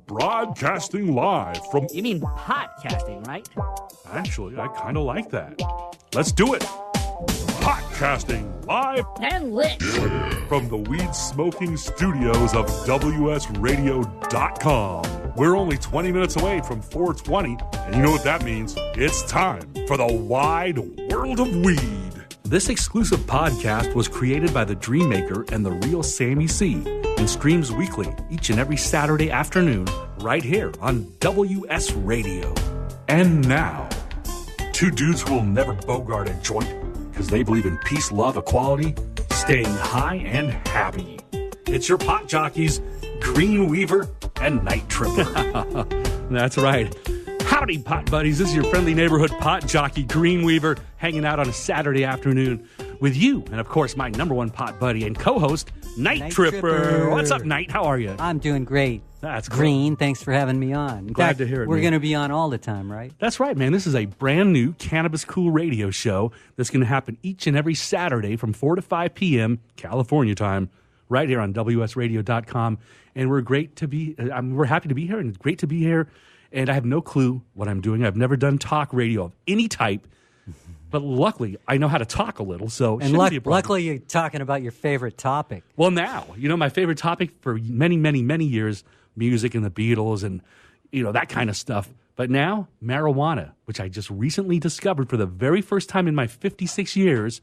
Broadcasting live from... You mean podcasting, right? Actually, I kind of like that. Let's do it. Podcasting live And lit. from the weed-smoking studios of WSRadio.com. We're only 20 minutes away from 420, and you know what that means. It's time for the wide world of weed. This exclusive podcast was created by the Dreammaker and the real Sammy C and streams weekly each and every Saturday afternoon right here on WS Radio. And now, two dudes who will never bogart a joint because they believe in peace, love, equality, staying high and happy. It's your pot jockeys, Green Weaver and Night Tripper. That's right. Howdy, pot buddies. This is your friendly neighborhood pot jockey, Green Weaver, hanging out on a Saturday afternoon with you. And, of course, my number one pot buddy and co-host, Night Tripper. What's up, Night? How are you? I'm doing great. That's cool. Green, thanks for having me on. Glad to hear it, We're man. going to be on all the time, right? That's right, man. This is a brand new Cannabis Cool radio show that's going to happen each and every Saturday from 4 to 5 p.m. California time, right here on WSRadio.com. And we're happy to be here, and it's great to be here. And I have no clue what I'm doing. I've never done talk radio of any type, but luckily I know how to talk a little. So And luckily you're talking about your favorite topic. Well, now, my favorite topic for many, many, many years, music and the Beatles and, that kind of stuff. But now, marijuana, which I just recently discovered for the very first time in my 56 years,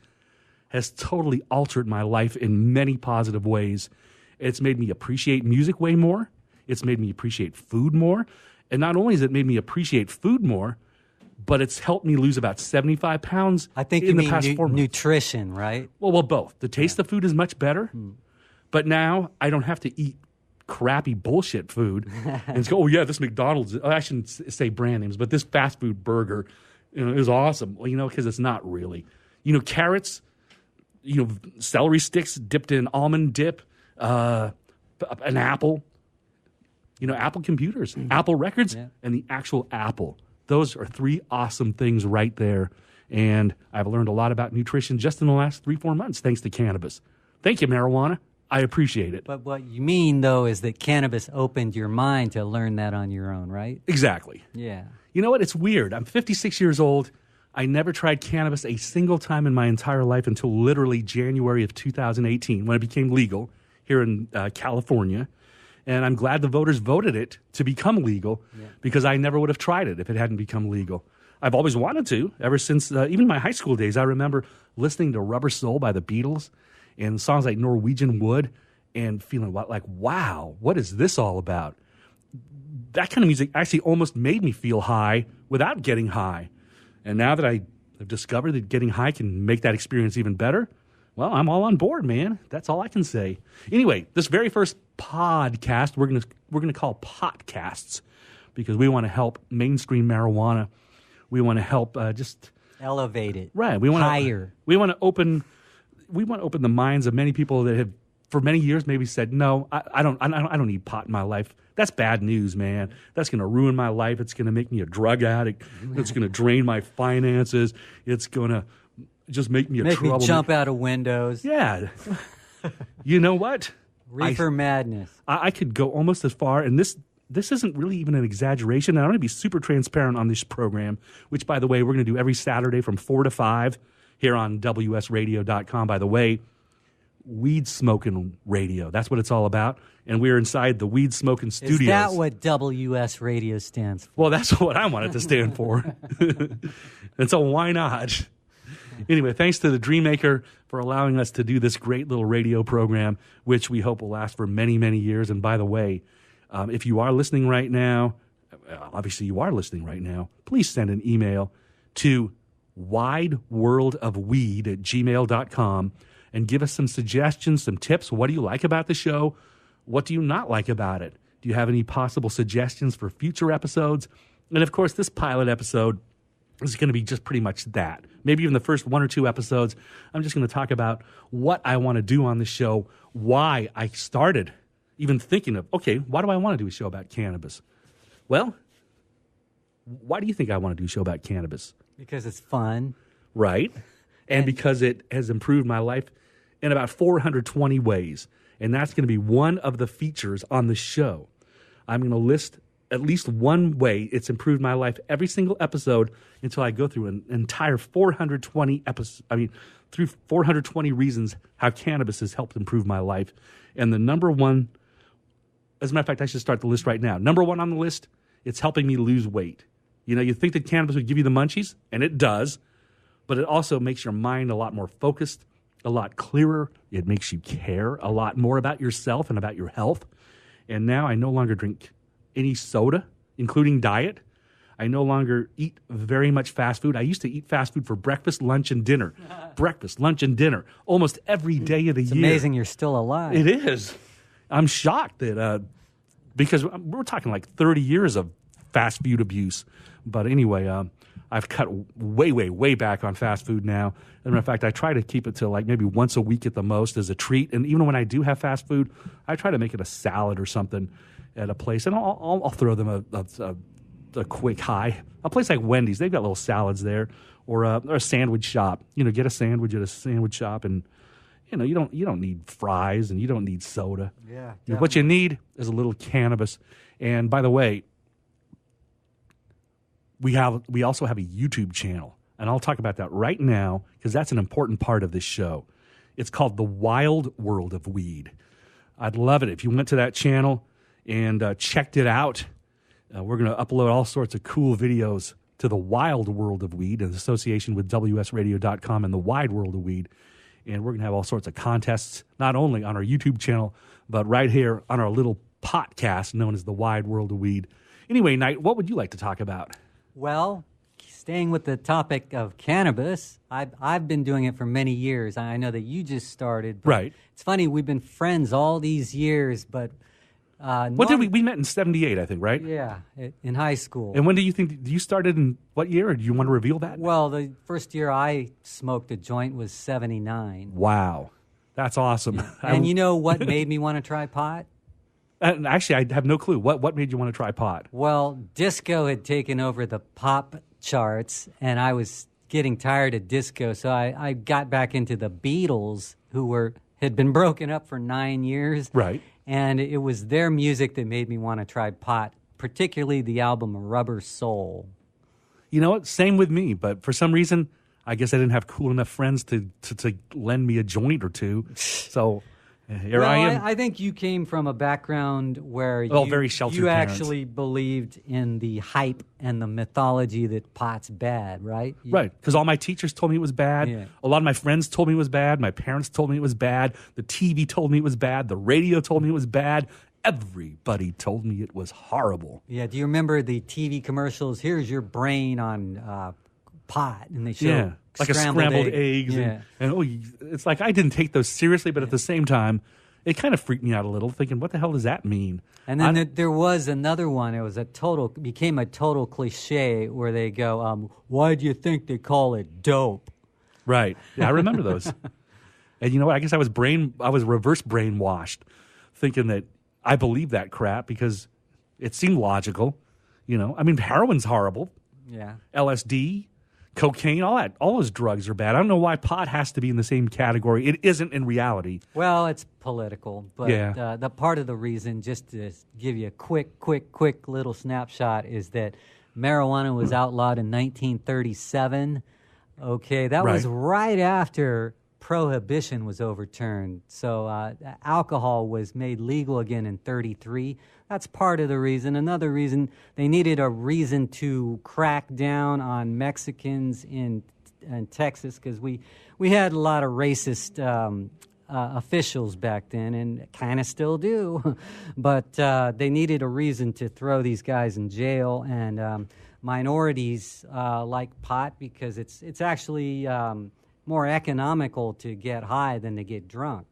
has totally altered my life in many positive ways. It's made me appreciate music way more. It's made me appreciate food more. And not only has it made me appreciate food more, but it's helped me lose about 75 pounds I think in you the past 4 months. Nutrition, right? Well, both. The taste of food is much better, but now I don't have to eat crappy bullshit food and go, oh, yeah, this McDonald's, I shouldn't say brand names, but this fast food burger is awesome. Well, because it's not really. Carrots, celery sticks dipped in almond dip, an apple. Apple computers, Apple records, and the actual apple. Those are 3 awesome things right there. And I've learned a lot about nutrition just in the last 3-4 months, thanks to cannabis. Thank you, marijuana. I appreciate it. But what you mean, though, is that cannabis opened your mind to learn that on your own, right? Exactly. Yeah. You know what? It's weird. I'm 56 years old. I never tried cannabis a single time in my entire life until literally January of 2018 when it became legal here in California. And I'm glad the voters voted it to become legal because I never would have tried it if it hadn't become legal. I've always wanted to, ever since even my high school days. I remember listening to Rubber Soul by the Beatles and songs like Norwegian Wood and feeling like, wow, what is this all about? That kind of music actually almost made me feel high without getting high. And now that I have discovered that getting high can make that experience even better, well, I'm all on board, man. That's all I can say. Anyway, this very first podcast we're gonna call Potcasts because we want to help mainstream marijuana. We want to help just elevate it. Right. We want higher. We want to open the minds of many people that have for many years maybe said, no, I don't need pot in my life. That's bad news, man. That's going to ruin my life. It's going to make me a drug addict. It's going to drain my finances. It's going to just make me Make me jump out of windows. Yeah. You know what? Reefer madness. I could go almost as far, and this isn't really even an exaggeration. I'm going to be super transparent on this program, which, by the way, we're going to do every Saturday from 4 to 5 here on WSRadio.com. By the way, weed smoking radio. That's what it's all about. And we're inside the weed smoking studios. Is that what WS Radio stands for? Well, that's what I want it to stand for. And so why not? Anyway, thanks to the Dreammaker for allowing us to do this great little radio program, which we hope will last for many, many years. And by the way, if you are listening right now, obviously you are listening right now, please send an email to wideworldofweed@gmail.com and give us some suggestions, some tips. What do you like about the show? What do you not like about it? Do you have any possible suggestions for future episodes? And, of course, this pilot episode is going to be just pretty much that. Maybe even the first 1 or 2 episodes, I'm just going to talk about what I want to do on the show, why I started even thinking of, okay, why do I want to do a show about cannabis? Well, why do you think I want to do a show about cannabis? Because it's fun. Right. And because it has improved my life in about 420 ways. And that's going to be one of the features on the show. I'm going to list at least one way it's improved my life every single episode until I go through an entire 420 episodes. Through 420 reasons how cannabis has helped improve my life. And the number one, as a matter of fact, I should start the list right now. Number one on the list, it's helping me lose weight. You know, you think that cannabis would give you the munchies, and it does, but it also makes your mind a lot more focused, a lot clearer. It makes you care a lot more about yourself and about your health. And now I no longer drink any soda, including diet. I no longer eat very much fast food. I used to eat fast food for breakfast, lunch, and dinner. Breakfast, lunch, and dinner almost every day of the year. It's amazing you're still alive. It is. I'm shocked that because we're talking like 30 years of fast food abuse. But anyway, I've cut way back on fast food now. As a matter of fact, I try to keep it to like maybe once a week at the most as a treat. And even when I do have fast food, I try to make it a salad or something at a place. And I'll throw them a quick high. A place like Wendy's, they've got little salads there, or a sandwich shop. You know, get a sandwich at a sandwich shop, and you know you don't need fries and you don't need soda. Yeah. What you need is a little cannabis. And by the way, we also have a YouTube channel, and I'll talk about that right now because that's an important part of this show. It's called The Wild World of Weed. I'd love it if you went to that channel and checked it out. We're going to upload all sorts of cool videos to The Wild World of Weed in association with WSRadio.com and The Wide World of Weed. And we're going to have all sorts of contests, not only on our YouTube channel, but right here on our little podcast known as The Wide World of Weed. Anyway, Knight, what would you like to talk about? Well, staying with the topic of cannabis, I've been doing it for many years. I know that you just started. But Right. It's funny, we've been friends all these years, but... What did we met in 78, I think, right? Yeah, in high school. And when do you think you started in what year? Or do you want to reveal that? Well, the first year I smoked a joint was 79. Wow. That's awesome. Yeah. And you know what made me want to try pot? Actually, I have no clue. What made you want to try pot? Well, disco had taken over the pop charts, and I was getting tired of disco, so I got back into the Beatles, who had been broken up for 9 years. Right. And it was their music that made me want to try pot, particularly the album Rubber Soul. You know what? Same with me, but for some reason, I guess I didn't have cool enough friends to lend me a joint or two. So here I am. I think you came from a background where very sheltered you parents. actually believed in the hype and the mythology that pot's bad, right? Right, because all my teachers told me it was bad. Yeah. A lot of my friends told me it was bad. My parents told me it was bad. The TV told me it was bad. The radio told me it was bad. Everybody told me it was horrible. Yeah, do you remember the TV commercials? Here's your brain on pot, and they show like a scrambled eggs. Yeah. And it's like I didn't take those seriously, but at the same time, it kind of freaked me out a little, thinking, what the hell does that mean? And then there was another one. It was became a total cliche where they go, why do you think they call it dope? Right. Yeah, I remember those. And you know what? I guess I was reverse brainwashed, thinking that I believed that crap because it seemed logical. You know, I mean, heroin's horrible. Yeah. LSD, cocaine, all those drugs are bad. I don't know why pot has to be in the same category. It isn't in reality. Well, it's political, but Yeah. the part of the reason, just to give you a quick little snapshot, is that marijuana was outlawed in 1937. Okay, that was right after Prohibition was overturned. So alcohol was made legal again in 33. That's part of the reason. Another reason, they needed a reason to crack down on Mexicans in Texas because we had a lot of racist officials back then, and kind of still do. But they needed a reason to throw these guys in jail, and minorities like pot because it's actually more economical to get high than to get drunk.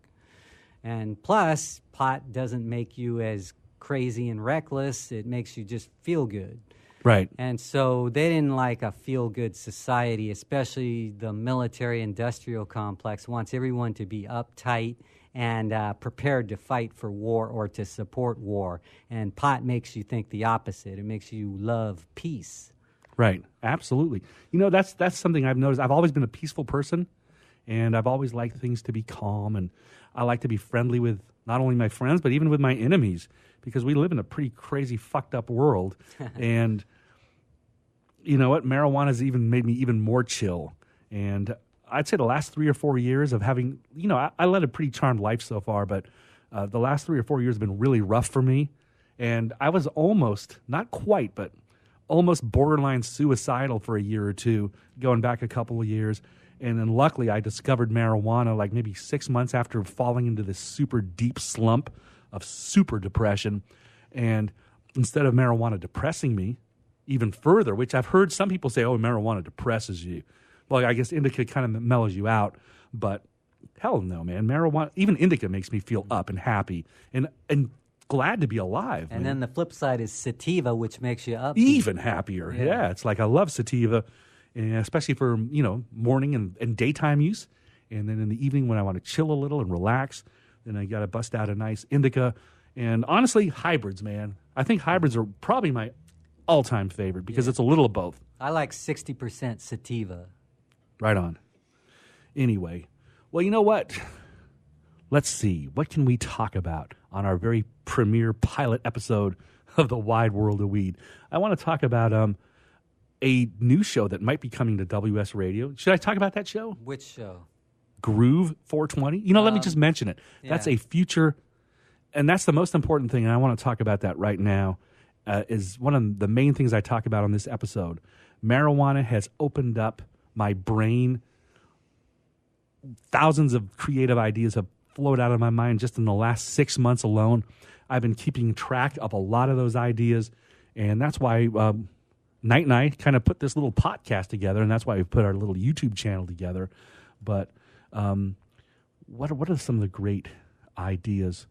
And plus, pot doesn't make you as crazy and reckless. It makes you just feel good. Right. And so they didn't like a feel-good society, especially the military-industrial complex wants everyone to be uptight and prepared to fight for war or to support war. And pot makes you think the opposite. It makes you love peace. Right. Absolutely. You know, that's something I've noticed. I've always been a peaceful person, and I've always liked things to be calm, and I like to be friendly with not only my friends, but even with my enemies, because we live in a pretty crazy, fucked up world. And you know what? Marijuana's even made me even more chill. And I'd say the last 3 or 4 years of having, I led a pretty charmed life so far, but the last 3 or 4 years have been really rough for me. And I was almost, not quite, but almost borderline suicidal for a year or two, going back a couple of years. And then luckily I discovered marijuana like maybe 6 months after falling into this super deep slump of super depression. And instead of marijuana depressing me even further, which I've heard some people say, oh, marijuana depresses you. Well, I guess indica kind of mellows you out, but hell no, man. Marijuana, even indica makes me feel up and happy and glad to be alive. And man. then the flip side is sativa, which makes you up. Even happier. Yeah, it's like I love sativa, and especially for, morning and daytime use. And then in the evening when I want to chill a little and relax, then I got to bust out a nice indica. And honestly, hybrids, man. I think hybrids are probably my all-time favorite because it's a little of both. I like 60% sativa. Right on. Anyway, well, you know what? Let's see. What can we talk about on our very premiere pilot episode of The Wide World of Weed? I want to talk about a new show that might be coming to WS Radio. Should I talk about that show? Which show? Groove 420. Let me just mention it. That's a future, and that's the most important thing, and I want to talk about that right now, is one of the main things I talk about on this episode. Marijuana has opened up my brain. Thousands of creative ideas have flowed out of my mind just in the last 6 months alone. I've been keeping track of a lot of those ideas, and that's why Knight and I kind of put this little podcast together, and that's why we put our little YouTube channel together. But what are some of the great ideas?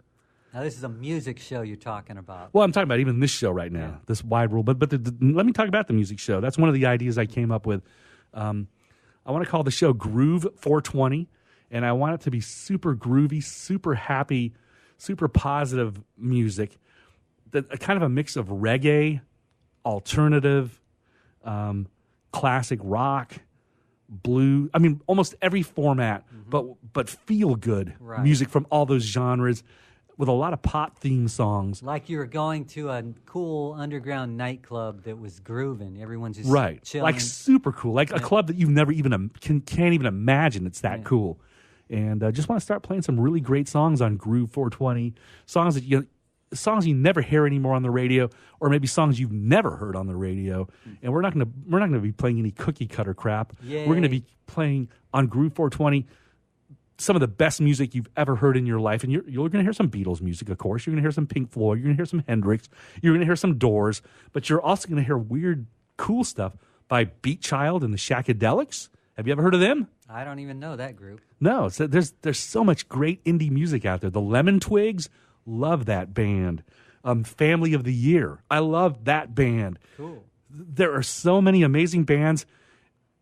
Now, this is a music show you're talking about. Well, I'm talking about even this show right now, this Wide World. But let me talk about the music show. That's one of the ideas I came up with. I want to call the show Groove 420, and I want it to be super groovy, super happy, super positive music. Kind of a mix of reggae, alternative, classic rock, blue. I mean, almost every format, but feel good music from all those genres, with a lot of pop theme songs. Like you were going to a cool underground nightclub that was grooving. Everyone's just chilling. Like super cool. Like a club that you've never even can't even imagine it's that cool. And just want to start playing some really great songs on Groove 420. Songs you never hear anymore on the radio, or maybe songs you've never heard on the radio. And we're not gonna be playing any cookie cutter crap. Yay. We're gonna be playing on Groove 420 some of the best music you've ever heard in your life. And you're going to hear some Beatles music, of course. You're going to hear some Pink Floyd. You're going to hear some Hendrix. You're going to hear some Doors. But you're also going to hear weird, cool stuff by Beat Child and the Shackadelics. Have you ever heard of them? I don't even know that group. No. So there's so much great indie music out there. The Lemon Twigs, love that band. Family of the Year, I love that band. Cool. There are so many amazing bands.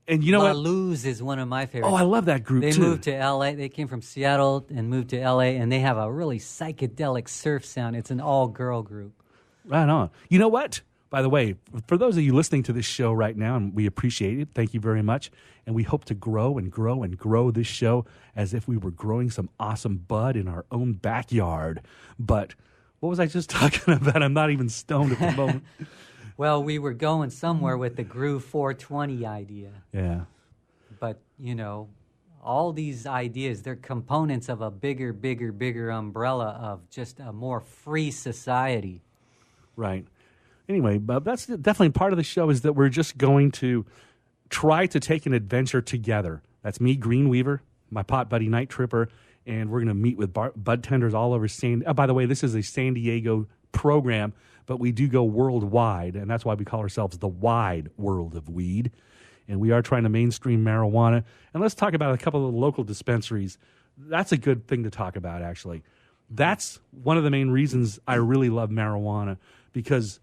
And you know La what? Luz is one of my favorites. Oh, I love that group, They too. moved to L.A. They came from Seattle and moved to L.A., and they have a really psychedelic surf sound. It's an all-girl group. Right on. You know what? By the way, for those of you listening to this show right now, and we appreciate it, thank you very much. And we hope to grow and grow and grow this show as if we were growing some awesome bud in our own backyard. But what was I just talking about? I'm not even stoned at the moment. Well, we were going somewhere with the Groove 420 idea. Yeah. But, all these ideas, they're components of a bigger, bigger, bigger umbrella of just a more free society. Right. Anyway, but that's definitely part of the show, is that we're just going to try to take an adventure together. That's me, Green Weaver, my pot buddy, Night Tripper, and we're going to meet with bud tenders all over by the way, this is a San Diego program, but we do go worldwide, and that's why we call ourselves the Wide World of Weed. And we are trying to mainstream marijuana. And let's talk about a couple of the local dispensaries. That's a good thing to talk about, actually. That's one of the main reasons I really love marijuana, because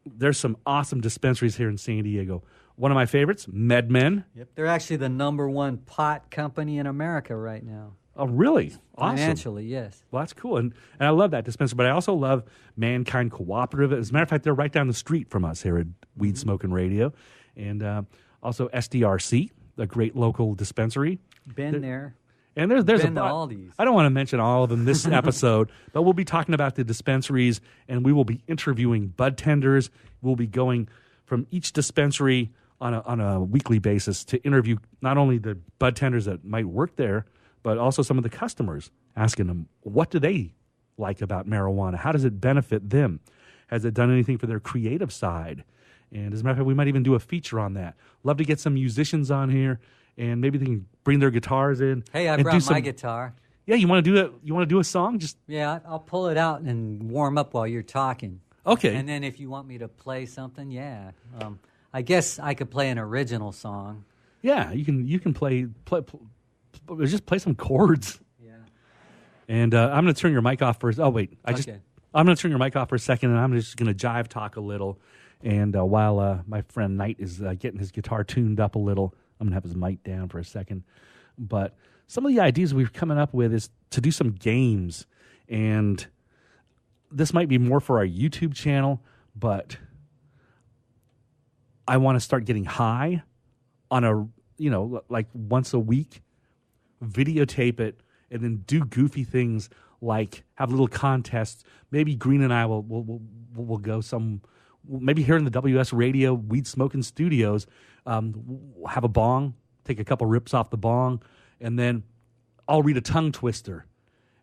there's some awesome dispensaries here in San Diego. One of my favorites, MedMen. Yep. They're actually the #1 pot company in America right now. Oh, really? Awesome. Financially, yes. Well, that's cool. And I love that dispensary. But I also love Mankind Cooperative. As a matter of fact, they're right down the street from us here at Weed Smoking Radio. And also SDRC, a great local dispensary. Been there. And there's Been to all these. I don't want to mention all of them this episode, but we'll be talking about the dispensaries, and we will be interviewing bud tenders. We'll be going from each dispensary on a weekly basis to interview not only the bud tenders that might work there, but also some of the customers, asking them, what do they like about marijuana? How does it benefit them? Has it done anything for their creative side? And as a matter of fact, we might even do a feature on that. Love to get some musicians on here, and maybe they can bring their guitars in. Hey, I brought my guitar. Yeah, you want to do that? You want to do a song? Yeah, I'll pull it out and warm up while you're talking. Okay. And then if you want me to play something, I guess I could play an original song. Yeah, you can play just play some chords. Yeah. And I'm going to turn your mic off first. Oh wait, I'm going to turn your mic off for a second, and I'm just going to jive talk a little. And while my friend Knight is getting his guitar tuned up a little, I'm going to have his mic down for a second. But some of the ideas we're coming up with is to do some games, and this might be more for our YouTube channel, but I want to start getting high on a, like once a week, videotape it, and then do goofy things like have little contests. Maybe Green and I will go maybe here in the WS Radio Weed Smoking Studios, have a bong, take a couple rips off the bong, and then I'll read a tongue twister,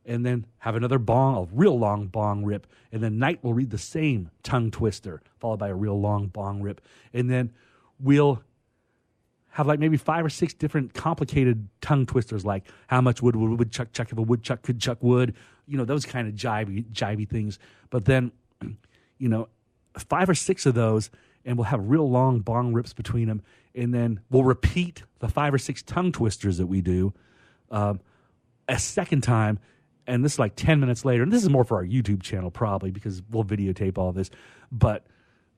and then have another bong, a real long bong rip, and then Knight will read the same tongue twister, followed by a real long bong rip, and then we'll have like maybe 5 or 6 different complicated tongue twisters, like how much wood would woodchuck chuck if a woodchuck could chuck wood, those kind of jivey things. But then, 5 or 6 of those, and we'll have real long bong rips between them, and then we'll repeat the 5 or 6 tongue twisters that we do a second time, and this is like 10 minutes later. And this is more for our YouTube channel probably, because we'll videotape all this, but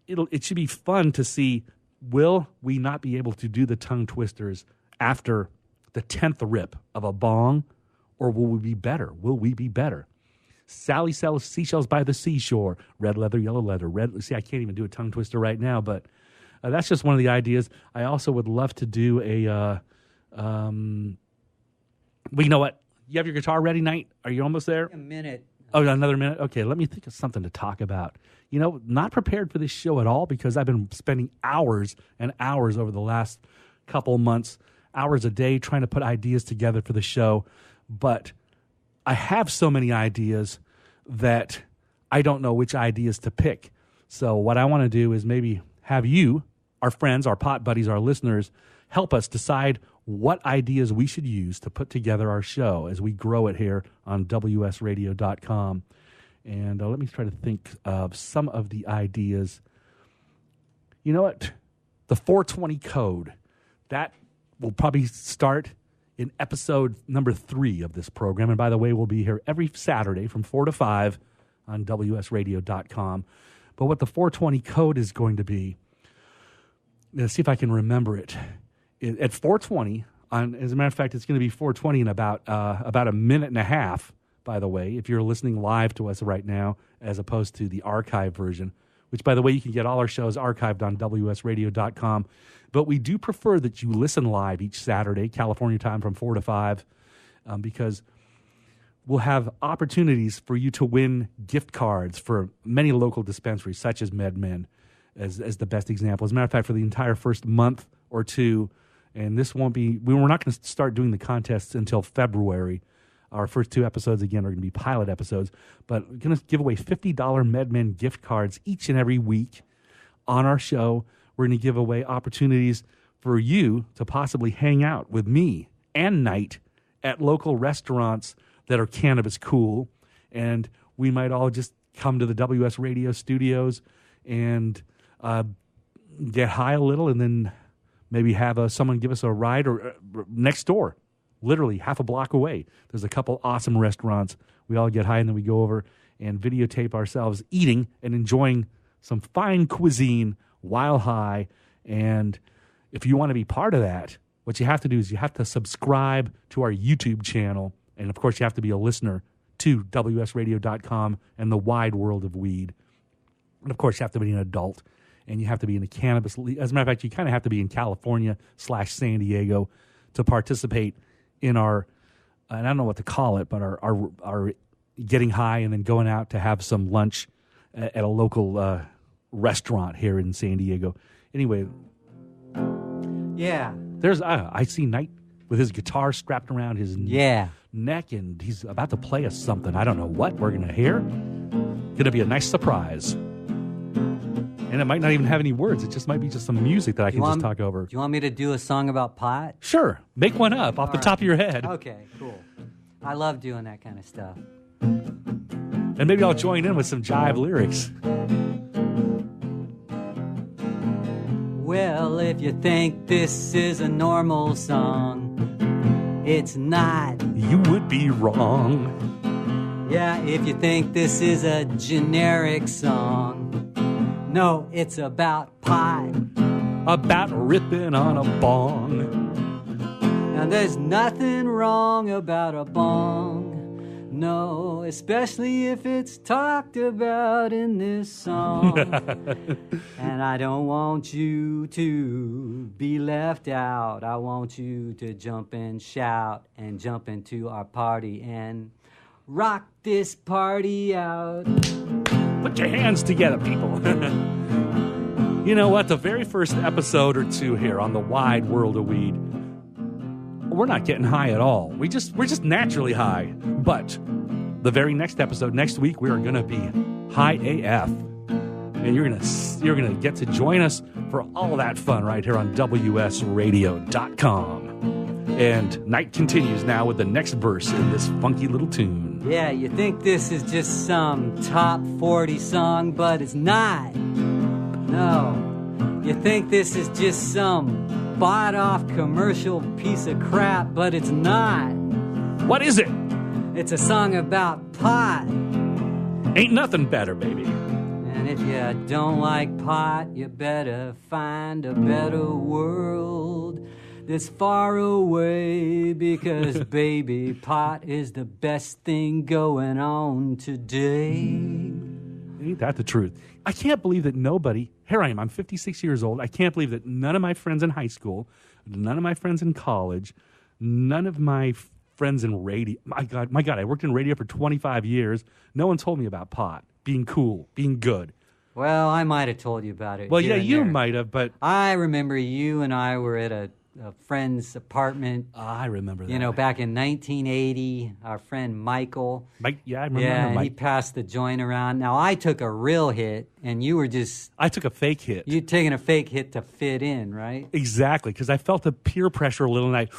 it should be fun to see, will we not be able to do the tongue twisters after the 10th rip of a bong, or will we be better? Will we be better? Sally sells seashells by the seashore. Red leather, yellow leather. See, I can't even do a tongue twister right now, but that's just one of the ideas. I also would love to do well, you know what? You have your guitar ready, Knight? Are you almost there? A minute. Oh, another minute? Okay, let me think of something to talk about. Not prepared for this show at all, because I've been spending hours and hours over the last couple months, hours a day, trying to put ideas together for the show. But I have so many ideas that I don't know which ideas to pick. So what I want to do is maybe have you, our friends, our pot buddies, our listeners, help us decide what ideas we should use to put together our show as we grow it here on WSRadio.com. And let me try to think of some of the ideas. You know what? The 420 code. That will probably start in episode number 3 of this program. And by the way, we'll be here every Saturday from 4 to 5 on WSRadio.com. But what the 420 code is going to be, let's see if I can remember it. At 420, as a matter of fact, it's going to be 420 in about a minute and a half, by the way, if you're listening live to us right now, as opposed to the archive version, which, by the way, you can get all our shows archived on WSRadio.com. But we do prefer that you listen live each Saturday, California time, from 4 to 5, because we'll have opportunities for you to win gift cards for many local dispensaries, such as MedMen, as the best example. As a matter of fact, for the entire first month or two, and this won't be, we're not going to start doing the contests until February. Our first 2 episodes, again, are going to be pilot episodes, but we're going to give away $50 MedMen gift cards each and every week on our show. We're going to give away opportunities for you to possibly hang out with me and Knight at local restaurants that are cannabis cool, and we might all just come to the WS Radio studios and get high a little, and then maybe have someone give us a ride, or next door, literally half a block away. There's a couple awesome restaurants. We all get high, and then we go over and videotape ourselves eating and enjoying some fine cuisine while high. And if you want to be part of that, what you have to do is you have to subscribe to our YouTube channel. And, of course, you have to be a listener to WSRadio.com and the wide world of weed. And, of course, you have to be an adult, and you have to be in the cannabis league. As a matter of fact, you kind of have to be in California / San Diego to participate in our and I don't know what to call it, but are getting high and then going out to have some lunch at a local restaurant here in San Diego. Anyway, Yeah. there's I see Knight with his guitar strapped around his Yeah. neck, and he's about to play us something. I don't know what we're going to hear. Going to be a nice surprise. And it might not even have any words. It just might be just some music that I can just talk over. Do you want me to do a song about pot? Sure. Make one up off the top of your head. Okay, cool. I love doing that kind of stuff. And maybe I'll join in with some jive lyrics. Well, if you think this is a normal song, it's not. You would be wrong. Yeah, if you think this is a generic song, no, it's about pot. About ripping on a bong. Now there's nothing wrong about a bong. No, especially if it's talked about in this song. And I don't want you to be left out. I want you to jump and shout and jump into our party and rock this party out. Put your hands together, people. You know what? The very first episode or two here on the wide world of weed, we're not getting high at all. We're just naturally high. But the very next episode, next week, we are going to be high AF. And you're gonna get to join us for all that fun right here on WSRadio.com. And Night continues now with the next verse in this funky little tune. Yeah, you think this is just some top 40 song, but it's not. No. You think this is just some bought-off commercial piece of crap, but it's not. What is it? It's a song about pot. Ain't nothing better, baby. And if you don't like pot, you better find a better world that's far away, because baby, pot is the best thing going on today. Ain't that the truth? I can't believe that nobody, here I am, I'm 56 years old. I can't believe that none of my friends in high school, none of my friends in college, none of my friends in radio, my God, I worked in radio for 25 years. No one told me about pot, being cool, being good. Well, I might have told you about it. Well, here yeah, and you there. might have, but I remember you and I were at a friend's apartment. I remember that. You know, back in 1980, our friend Michael. Mike, yeah, I remember Yeah, and Mike. he passed the joint around. Now, I took a real hit, and you were just... I took a fake hit. You taking a fake hit to fit in, right? Exactly, because I felt the peer pressure a little, and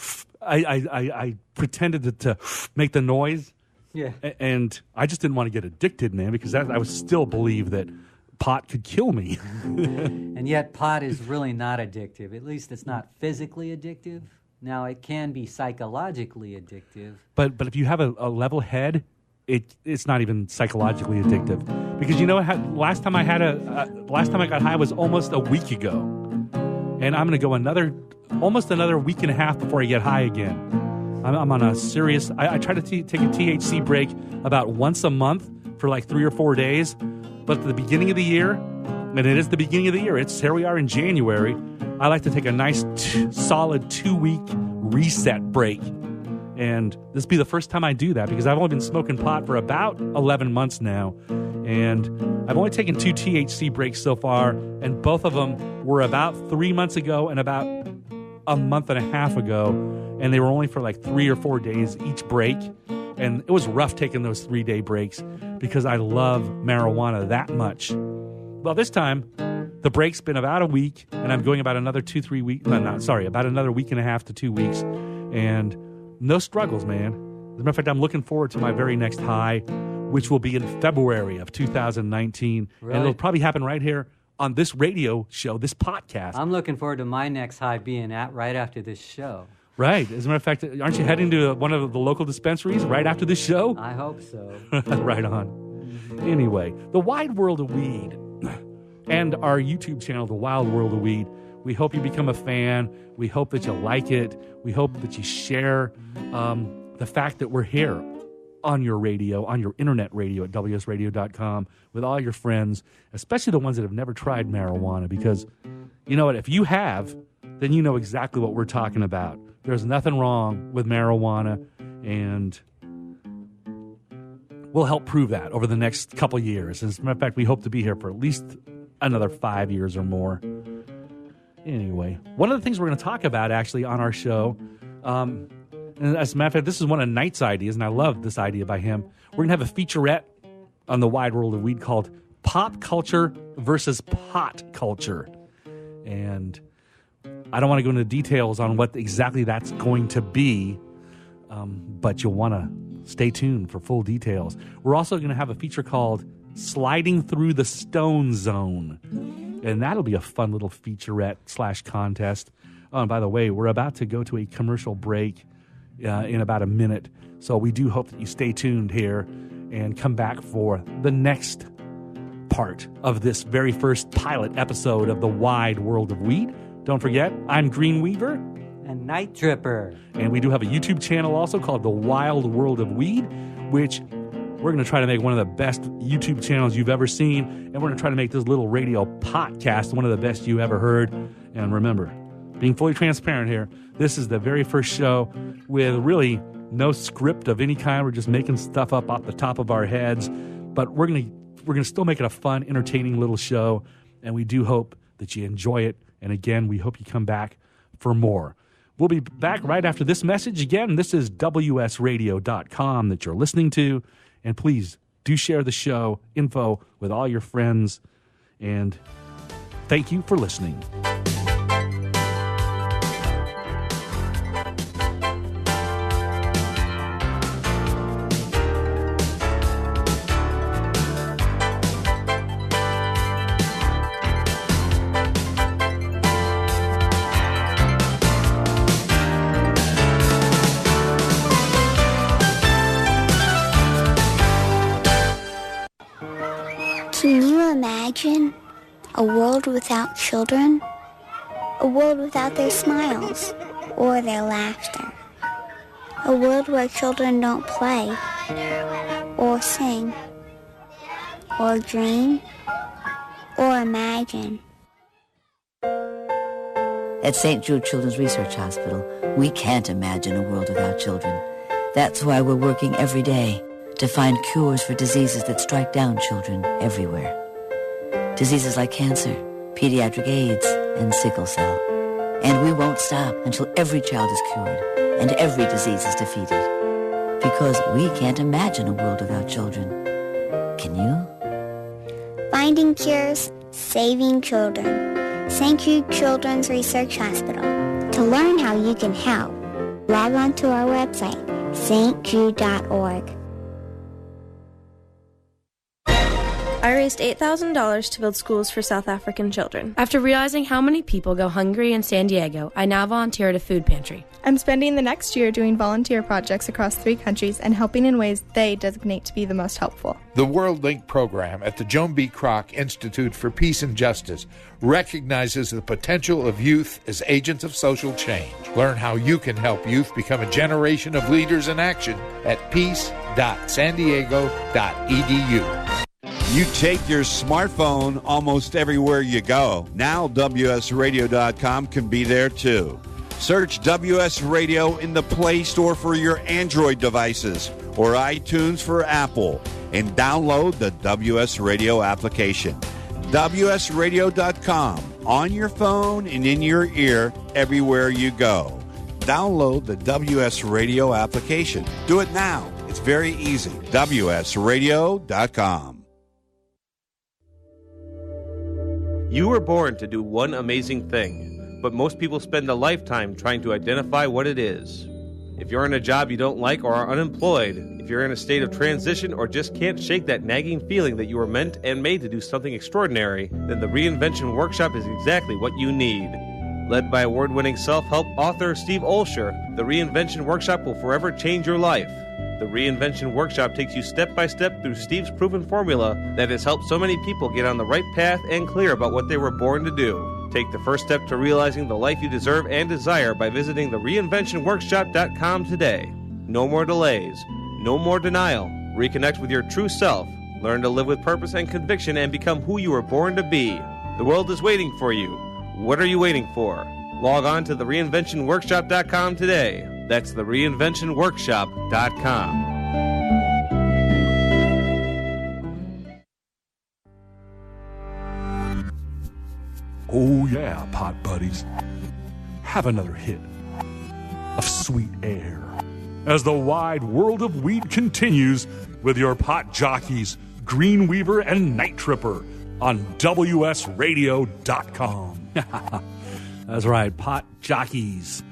I pretended to make the noise. Yeah. And I just didn't want to get addicted, man, because I would still believe that pot could kill me. And yet pot is really not addictive. At least it's not physically addictive. Now, it can be psychologically addictive. But if you have a level head, it's not even psychologically addictive. Because you know what? Last time I got high was almost a week ago. And I'm going to go almost another week and a half before I get high again. I'm on a serious... I try to take a THC break about once a month for like 3 or 4 days. But at the beginning of the year, and it is the beginning of the year, here we are in January, I like to take a nice solid 2-week reset break. And this will be the first time I do that, because I've only been smoking pot for about 11 months now. And I've only taken 2 THC breaks so far, and both of them were about 3 months ago and about a month and a half ago. And they were only for like 3 or 4 days each break. And it was rough taking those 3-day breaks because I love marijuana that much. Well, this time, the break's been about a week, and I'm going about another about another week and a half to 2 weeks. And no struggles, man. As a matter of fact, I'm looking forward to my very next high, which will be in February of 2019. Really? And it'll probably happen right here on this radio show, this podcast. I'm looking forward to my next high being right after this show. Right. As a matter of fact, aren't you heading to one of the local dispensaries right after this show? I hope so. Right on. Anyway, the wide world of weed and our YouTube channel, The Wild World of Weed. We hope you become a fan. We hope that you like it. We hope that you share the fact that we're here on your radio, on your internet radio at WSRadio.com with all your friends, especially the ones that have never tried marijuana, because you know what? If you have, then you know exactly what we're talking about. There's nothing wrong with marijuana, And we'll help prove that over the next couple years. As a matter of fact, we hope to be here for at least another 5 years or more. Anyway, one of the things we're going to talk about actually on our show, and as a matter of fact, this is one of Knight's ideas, and I love this idea by him. We're going to have a featurette on the Wide World of Weed called Pop Culture versus Pot Culture. And I don't want to go into details on what exactly that's going to be, but you'll want to stay tuned for full details. We're also going to have a feature called Sliding Through the Stone Zone. And that'll be a fun little featurette / contest. Oh, and by the way, we're about to go to a commercial break in about a minute. So we do hope that you stay tuned here and come back for the next part of this very first pilot episode of the Wide World of Weed. Don't forget, I'm Green Weaver. And Night Tripper. And we do have a YouTube channel also called The Wild World of Weed, which we're going to try to make one of the best YouTube channels you've ever seen. And we're going to try to make this little radio podcast one of the best you ever heard. And remember, being fully transparent here, this is the very first show with really no script of any kind. We're just making stuff up off the top of our heads. But we're going to still make it a fun, entertaining little show. And we do hope that you enjoy it. And again, we hope you come back for more. We'll be back right after this message. Again, this is WSRadio.com that you're listening to. And please do share the show info with all your friends. And thank you for listening. Can you imagine a world without children? A world without their smiles or their laughter? A world where children don't play or sing or dream or imagine? At St. Jude Children's Research Hospital, we can't imagine a world without children. That's why we're working every day to find cures for diseases that strike down children everywhere. Diseases like cancer, pediatric AIDS, and sickle cell. And we won't stop until every child is cured and every disease is defeated. Because we can't imagine a world without children. Can you? Finding cures, saving children. St. Jude Children's Research Hospital. To learn how you can help, log on to our website, stjude.org. I raised $8,000 to build schools for South African children. After realizing how many people go hungry in San Diego, I now volunteer at a food pantry. I'm spending the next year doing volunteer projects across 3 countries and helping in ways they designate to be the most helpful. The World Link program at the Joan B. Kroc Institute for Peace and Justice recognizes the potential of youth as agents of social change. Learn how you can help youth become a generation of leaders in action at peace.sandiego.edu. You take your smartphone almost everywhere you go. Now WSRadio.com can be there too. Search WS Radio in the Play Store for your Android devices or iTunes for Apple and download the WS Radio application. WSRadio.com on your phone and in your ear everywhere you go. Download the WS Radio application. Do it now. It's very easy. WSRadio.com. You were born to do one amazing thing, but most people spend a lifetime trying to identify what it is. If you're in a job you don't like or are unemployed, if you're in a state of transition or just can't shake that nagging feeling that you were meant and made to do something extraordinary, then the Reinvention Workshop is exactly what you need. Led by award-winning self-help author Steve Olsher, the Reinvention Workshop will forever change your life. The Reinvention Workshop takes you step by step through Steve's proven formula that has helped so many people get on the right path and clear about what they were born to do. Take the first step to realizing the life you deserve and desire by visiting thereinventionworkshop.com today. No more delays. No more denial. Reconnect with your true self. Learn to live with purpose and conviction and become who you were born to be. The world is waiting for you. What are you waiting for? Log on to thereinventionworkshop.com today. That's thereinventionworkshop.com. Oh yeah, pot buddies. Have another hit of sweet air as the wide world of weed continues with your pot jockeys, Green Weaver and Night Tripper on WSRadio.com. That's right, pot jockeys,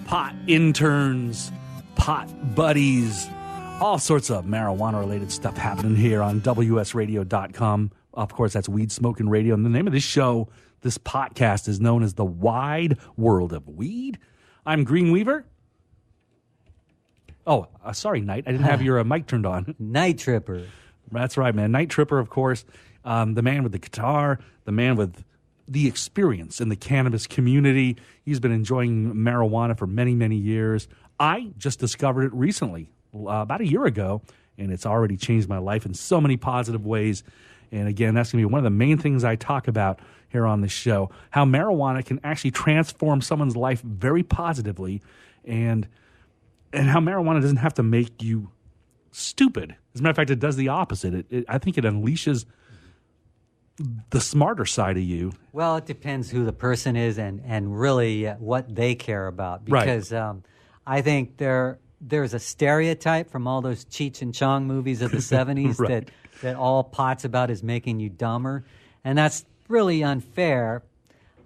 pot interns, pot buddies, all sorts of marijuana-related stuff happening here on WSRadio.com. Of course, that's Weed Smoking Radio. And the name of this show, this podcast, is known as The Wide World of Weed. I'm Green Weaver. Oh, sorry, Night. I didn't have your mic turned on. Night Tripper. That's right, man. Night Tripper, of course, the man with the guitar, the man with the experience in the cannabis community. He's been enjoying marijuana for many, many years. I just discovered it recently, about a year ago, and it's already changed my life in so many positive ways. And again, that's going to be one of the main things I talk about here on this show, how marijuana can actually transform someone's life very positively, and how marijuana doesn't have to make you stupid. As a matter of fact, it does the opposite. I think it unleashes the smarter side of you. Well, it depends who the person is and really what they care about. Because I think there's a stereotype from all those Cheech and Chong movies of the 70s Right. that all pot's about is making you dumber. And that's really unfair.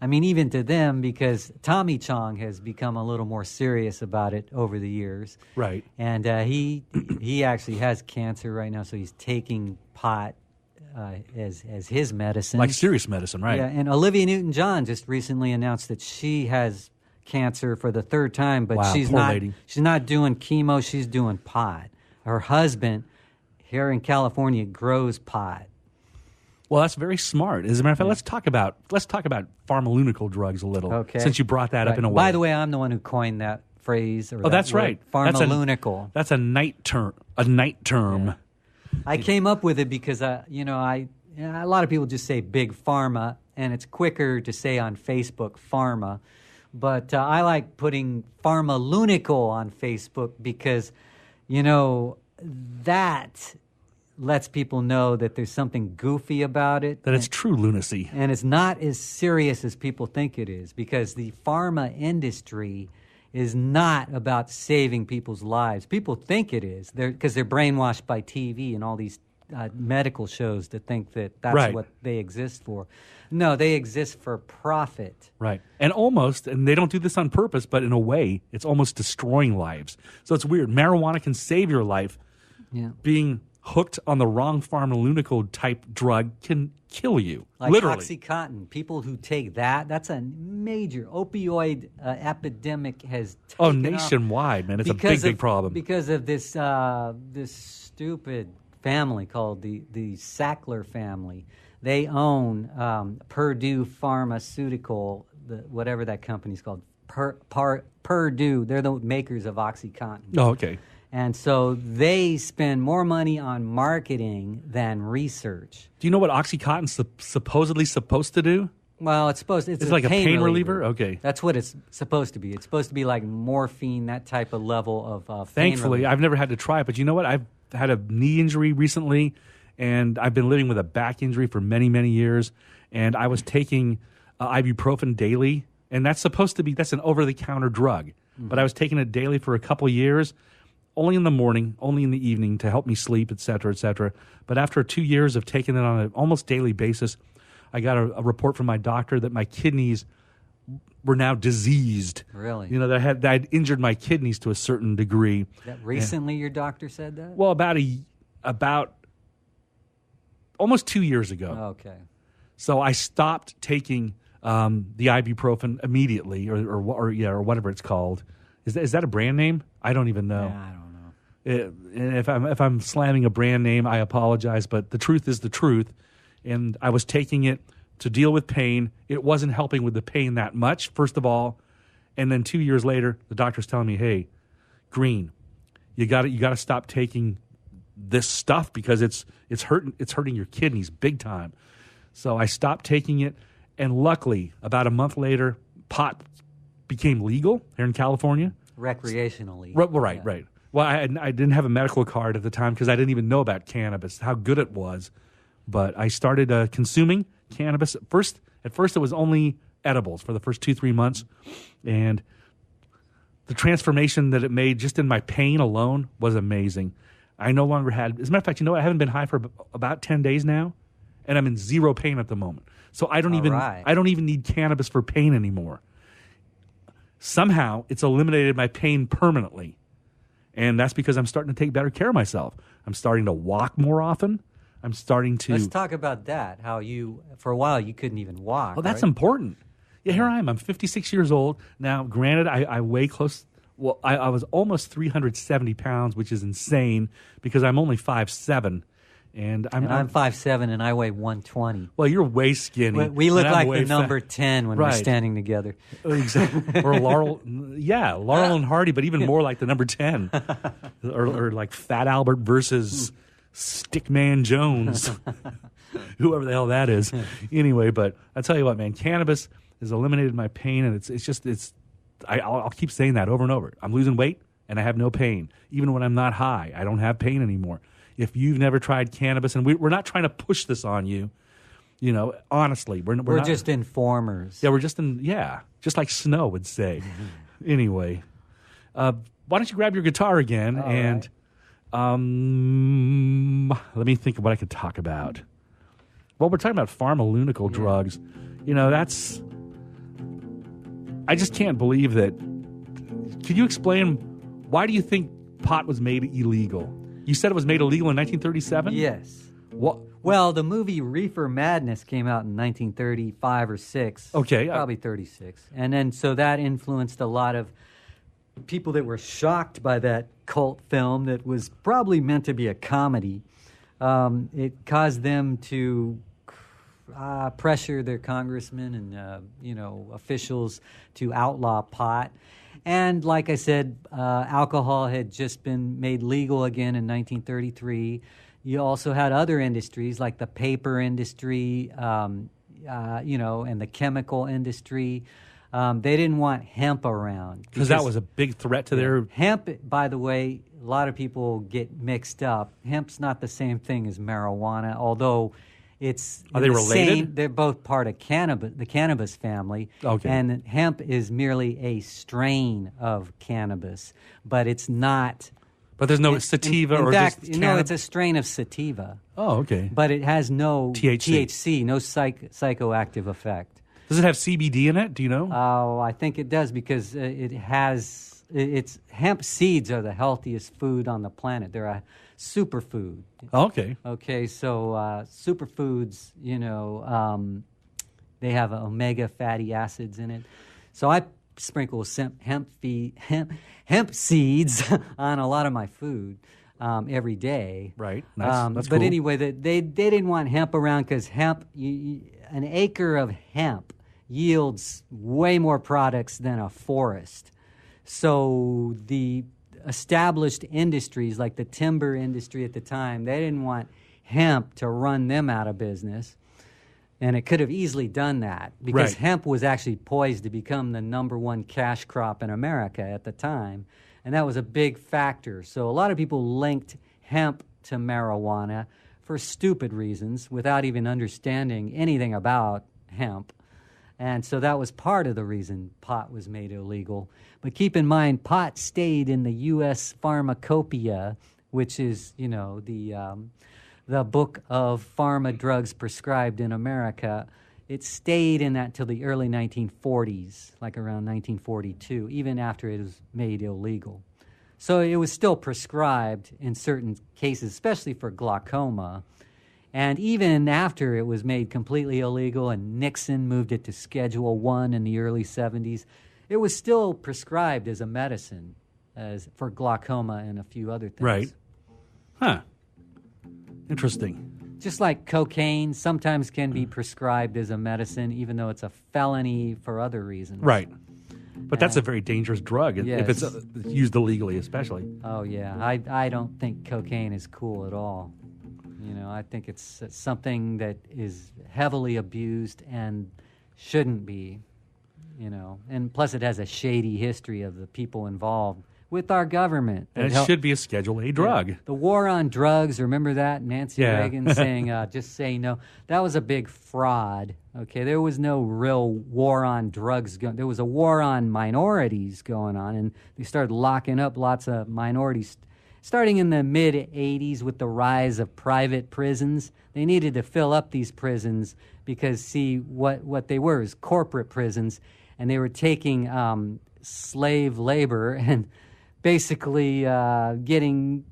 I mean, even to them, because Tommy Chong has become a little more serious about it over the years. Right. And he actually has cancer right now, so he's taking pot as his medicine. Like serious medicine, right? Yeah, and Olivia Newton-John just recently announced that she has cancer for the third time, but Wow, she's poor not lady. she's not doing chemo, she's doing pot. Her husband here in California grows pot. Well, that's very smart. As a matter of fact, let's talk about pharmaceutical drugs a little. Okay. Since you brought that up in a way. By the way, I'm the one who coined that phrase. Or that's right. Pharmalunical. That's a night term. A night term. Yeah. I came up with it because a lot of people just say big pharma, and it's quicker to say on Facebook pharma. But I like putting pharmalunical on Facebook because, that lets people know that there's something goofy about it. That it's true lunacy. And it's not as serious as people think it is, because the pharma industry is not about saving people's lives. People think it is, because they're brainwashed by TV and all these medical shows to think that that's Right. what they exist for. No, they exist for profit. Right. And they don't do this on purpose, but in a way, it's almost destroying lives. So it's weird. Marijuana can save your life. Yeah. Being hooked on the wrong pharmaceutical type drug can kill you. Like literally. OxyContin. People who take that's a major opioid epidemic has taken Oh, off nationwide, man. It's a big, big problem. Because of this stupid family called the Sackler family. They own Purdue Pharmaceutical, whatever that company's called. Purdue. They're the makers of OxyContin. Oh, okay. And so they spend more money on marketing than research. Do you know what OxyContin's supposedly supposed to do? Well, it's like a pain reliever? Okay. That's what it's supposed to be. It's supposed to be like morphine, that type of level of pain Thankfully, relief. I've never had to try it, but you know what? I've had a knee injury recently, and I've been living with a back injury for many, many years, and I was taking ibuprofen daily, and that's an over-the-counter drug, but I was taking it daily for a couple of years, only in the morning, only in the evening to help me sleep, et cetera, et cetera. But after 2 years of taking it on an almost daily basis, I got a report from my doctor that my kidneys were now diseased. Really? That I'd injured my kidneys to a certain degree. That recently your doctor said that? Well, about almost 2 years ago. Okay. So I stopped taking the ibuprofen immediately, or whatever it's called. Is that a brand name? I don't even know. Yeah, I don't know. And if I'm slamming a brand name, I apologize. But the truth is the truth, and I was taking it to deal with pain. It wasn't helping with the pain that much, first of all, and then 2 years later, the doctor's telling me, "Hey, Green, you got to stop taking this stuff because it's hurting your kidneys big time." So I stopped taking it, and luckily, about a month later, pot became legal here in California. recreationally. Right. Well, I didn't have a medical card at the time because I didn't even know about cannabis, how good it was. But I started consuming cannabis. At first, it was only edibles for the first 2-3 months. And the transformation that it made just in my pain alone was amazing. I no longer had, as a matter of fact, I haven't been high for about 10 days now, and I'm in zero pain at the moment. So I don't even need cannabis for pain anymore. Somehow it's eliminated my pain permanently. And that's because I'm starting to take better care of myself. I'm starting to walk more often. I'm starting to... Let's talk about that, how you, for a while, you couldn't even walk. Well, that's right? important. Yeah, here I am. I'm 56 years old. Now, granted, I weigh close... Well, I was almost 370 pounds, which is insane because I'm only 5'7". And I'm 5'7", and I weigh 120. Well, you're way skinny. We look like the number 10 when we're standing together. Exactly. Or Laurel and Hardy, but even more like the number 10. or like Fat Albert versus Stickman Jones. Whoever the hell that is. Anyway, but I tell you what, man, cannabis has eliminated my pain, and I'll keep saying that over and over. I'm losing weight, and I have no pain. Even when I'm not high, I don't have pain anymore. If you've never tried cannabis, and we're not trying to push this on you, honestly, we're not, just informers. Yeah, just like Snow would say. Anyway, why don't you grab your guitar again and let me think of what I could talk about. Well, we're talking about pharmaceutical drugs. That's. I just can't believe that. Could you explain why do you think pot was made illegal? You said it was made illegal in 1937? Yes. What? Well, the movie Reefer Madness came out in 1935 or 6. Okay. Probably 36. And then so that influenced a lot of people that were shocked by that cult film that was probably meant to be a comedy. It caused them to pressure their congressmen and officials to outlaw pot. And like I said, alcohol had just been made legal again in 1933. You also had other industries like the paper industry, and the chemical industry. They didn't want hemp around. Because that was a big threat to their... Hemp, by the way, a lot of people get mixed up. Hemp's not the same thing as marijuana, although... Are they related? They're both part of the cannabis family. Okay. And hemp is merely a strain of cannabis, but it's not. But there's no sativa in or fact, just it's a strain of sativa. Oh, okay. But it has no THC, no psychoactive effect. Does it have CBD in it? Do you know? Oh, I think it does because it has. It's hemp seeds are the healthiest food on the planet. They're a superfood. Okay. Okay, so superfoods, they have omega fatty acids in it. So I sprinkle hemp seeds on a lot of my food every day. Right. Nice. That's but cool. anyway, they didn't want hemp around because hemp, an acre of hemp yields way more products than a forest. So the established industries like the timber industry at the time, they didn't want hemp to run them out of business. And it could have easily done that because hemp was actually poised to become the #1 cash crop in America at the time. And that was a big factor. So a lot of people linked hemp to marijuana for stupid reasons without even understanding anything about hemp. And so that was part of the reason pot was made illegal. But keep in mind, pot stayed in the U.S. Pharmacopoeia, which is, the book of pharma drugs prescribed in America. It stayed in that till the early 1940s, like around 1942, even after it was made illegal. So it was still prescribed in certain cases, especially for glaucoma. And even after it was made completely illegal and Nixon moved it to Schedule I in the early 70s, it was still prescribed as a medicine for glaucoma and a few other things. Right. Huh. Interesting. Just like cocaine sometimes can be prescribed as a medicine, even though it's a felony for other reasons. Right. But that's a very dangerous drug Yes. if it's used illegally, especially. Oh, yeah. I don't think cocaine is cool at all. I think it's something that is heavily abused and shouldn't be. you know. And plus it has a shady history of the people involved with our government. And it should be a Schedule A drug. Yeah. The war on drugs, remember that? Nancy Reagan saying, just say no. That was a big fraud, okay? There was no real war on drugs. There was a war on minorities going on, and they started locking up lots of minorities. Starting in the mid-'80s with the rise of private prisons, they needed to fill up these prisons because, see, what they were is corporate prisons, and they were taking slave labor and basically getting,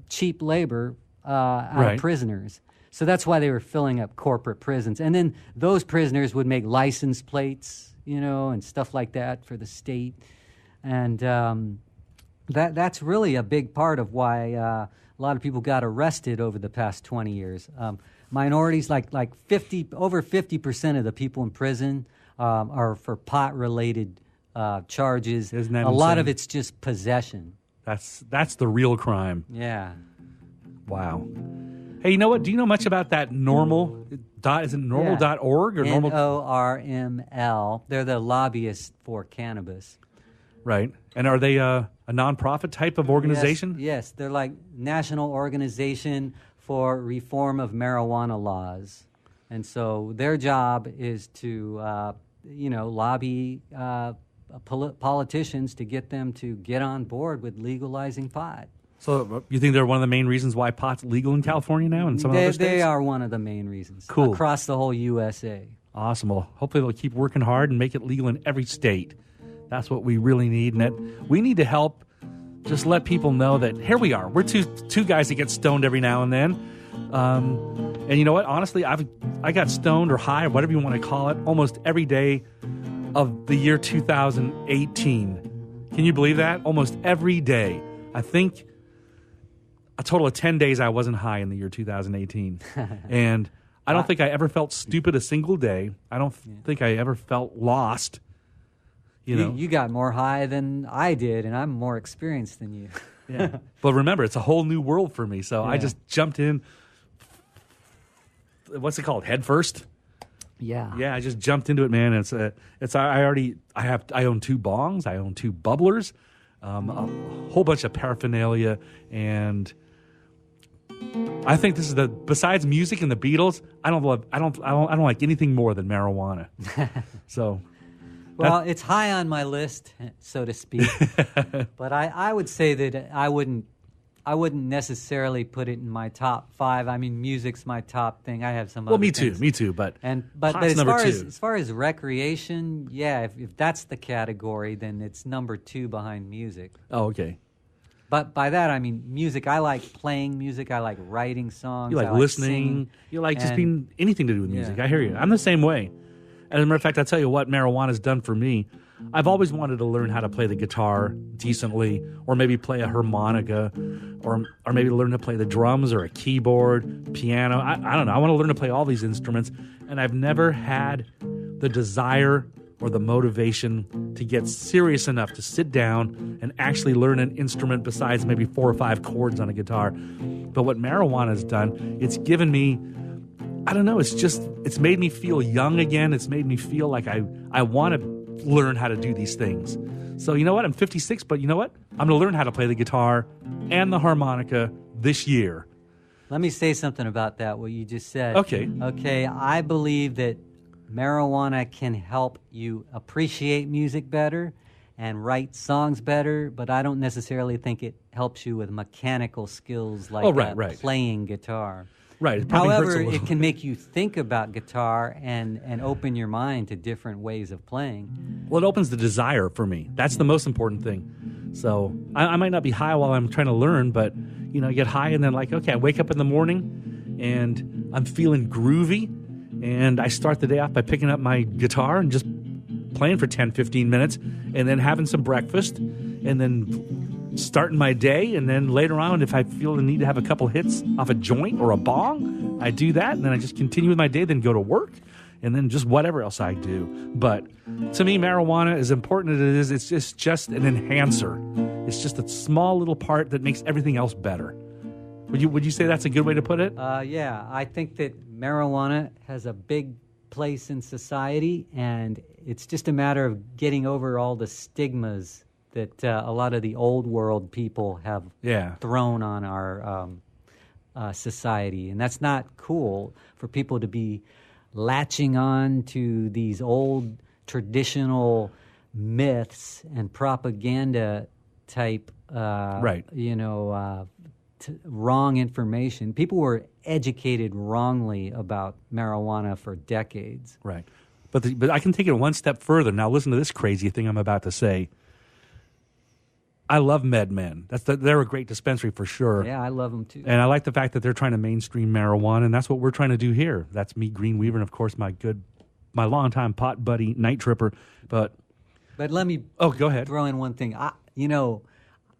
cheap labor out of prisoners. So that's why they were filling up corporate prisons. And then those prisoners would make license plates, and stuff like that for the state. And that's really a big part of why a lot of people got arrested over the past 20 years. Minorities, over 50% of the people in prison are for pot-related charges. Isn't that a lot insane? of it's just possession. That's the real crime. Yeah. Wow. Hey, you know what? Do you know much about that normal? Is it normal.org or normal? NORML. They're the lobbyists for cannabis. Right. And are they a nonprofit type of organization? Yes. They're like National Organization for Reform of Marijuana Laws. And so their job is to, lobby politicians to get them to get on board with legalizing pot. So you think they're one of the main reasons why pot's legal in California now and some other states? They are one of the main reasons. Cool. Across the whole USA. Awesome. Well, hopefully they'll keep working hard and make it legal in every state. That's what we really need. And we need to help just let people know that here we are. We're two guys that get stoned every now and then. And you know what? Honestly, I got stoned or high or whatever you want to call it almost every day of the year 2018. Can you believe that? Almost every day. I think a total of 10 days I wasn't high in the year 2018. And I don't think I ever felt stupid a single day. I don't think I ever felt lost. You got more high than I did, and I'm more experienced than you. Yeah. But remember, it's a whole new world for me. So I just jumped in. What's it called? Head first? Yeah. Yeah, I just jumped into it, man. I own 2 bongs, I own 2 bubblers, a whole bunch of paraphernalia, and I think this is besides music and the Beatles, I don't like anything more than marijuana. So well, it's high on my list, so to speak. But I would say that I wouldn't necessarily put it in my top 5. I mean, music's my top thing. I have some other things. Me too. But as far as recreation, yeah, if that's the category, then it's number 2 behind music. Oh, okay. But by that I mean music. I like playing music. I like writing songs. You like listening. Singing, you like just being anything to do with music. Yeah. I hear you. I'm the same way. As a matter of fact, I'll tell you what marijuana's done for me. I've always wanted to learn how to play the guitar decently, or maybe play a harmonica, or maybe learn to play the drums or a keyboard, piano. I don't know. I want to learn to play all these instruments, and I've never had the desire or the motivation to get serious enough to sit down and actually learn an instrument besides maybe 4 or 5 chords on a guitar. But what marijuana has done, it's given me, I don't know, it's made me feel young again. It's made me feel like I want to learn how to do these things. So you know what? I'm 56, but you know what? I'm going to learn how to play the guitar and the harmonica this year. Let me say something about that, what you just said. Okay. I believe that marijuana can help you appreciate music better and write songs better, but I don't necessarily think it helps you with mechanical skills like playing guitar. Right. However, it can make you think about guitar and open your mind to different ways of playing. Well, it opens the desire for me. That's the most important thing. So I might not be high while I'm trying to learn, but I get high and then I wake up in the morning and I'm feeling groovy, and I start the day off by picking up my guitar and just playing for 10, 15 minutes, and then having some breakfast, and then starting my day, and then later on, if I feel the need to have a couple hits off a joint or a bong, I do that, and then I just continue with my day, then go to work, and then just whatever else I do. But to me, marijuana, as important as it is, it's just an enhancer. It's just a small little part that makes everything else better. Would you say that's a good way to put it? Yeah, I think that marijuana has a big place in society, and it's just a matter of getting over all the stigmas that a lot of the old world people have thrown on our society. And that's not cool for people to be latching on to these old traditional myths and propaganda type, wrong information. People were educated wrongly about marijuana for decades. Right. But I can take it one step further. Now listen to this crazy thing I'm about to say. I love MedMen. They're a great dispensary for sure. Yeah, I love them too. And I like the fact that they're trying to mainstream marijuana, and that's what we're trying to do here. That's me, Green Weaver, and of course my longtime pot buddy, Night Tripper. But let me go ahead. Throw in one thing.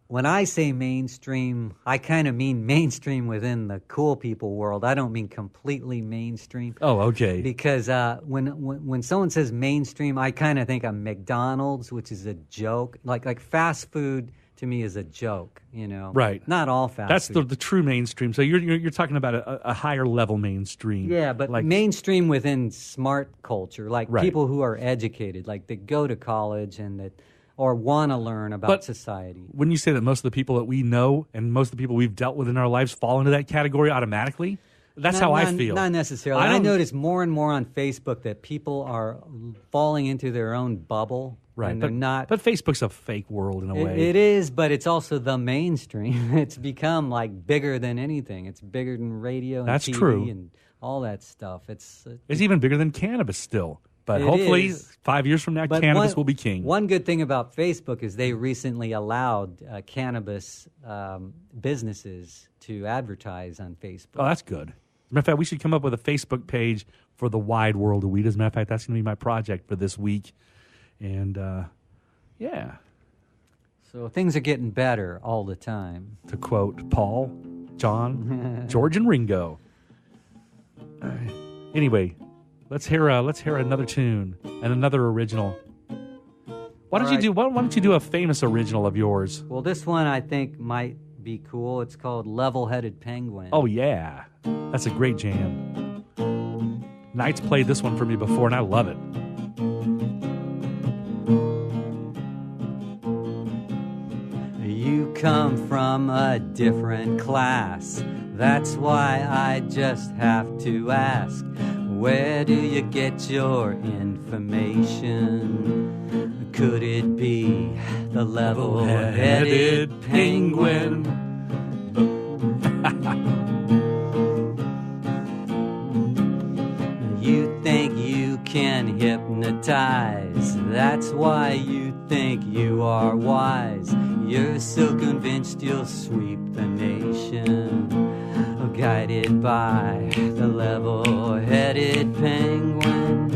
When I say mainstream, I kind of mean mainstream within the cool people world. I don't mean completely mainstream. Oh, okay. Because when someone says mainstream, I kind of think of McDonald's, which is a joke. Like fast food to me is a joke, Right. Not all fast food. That's the true mainstream. So you're talking about a higher level mainstream. Yeah, but mainstream within smart culture, people who are educated, like that go to college and that or want to learn about society. Wouldn't you say that most of the people that we know and most of the people we've dealt with in our lives fall into that category automatically? That's how I feel. Not necessarily. I notice more and more on Facebook that people are falling into their own bubble. Right. And they're not. But Facebook's a fake world in a way. It is, but it's also the mainstream. It's become bigger than anything. It's bigger than radio and That's TV true. And all that stuff. It's even bigger than cannabis still. But hopefully, 5 years from now, cannabis will be king. One good thing about Facebook is they recently allowed cannabis businesses to advertise on Facebook. Oh, that's good. As a matter of fact, we should come up with a Facebook page for the wide world of weed. As a matter of fact, that's going to be my project for this week. And, yeah. So things are getting better all the time. To quote Paul, John, George, and Ringo. Anyway, let's hear another tune and another original. Why don't you do a famous original of yours? Well, this one I think might be cool. It's called Level-Headed Penguin. Oh yeah, that's a great jam. Knight's played this one for me before, and I love it. You come from a different class. That's why I just have to ask, where do you get your information? Could it be the level-headed penguin? You think you can hypnotize. That's why you think you are wise. You're so convinced you'll sweep the nation, guided by the level-headed penguin.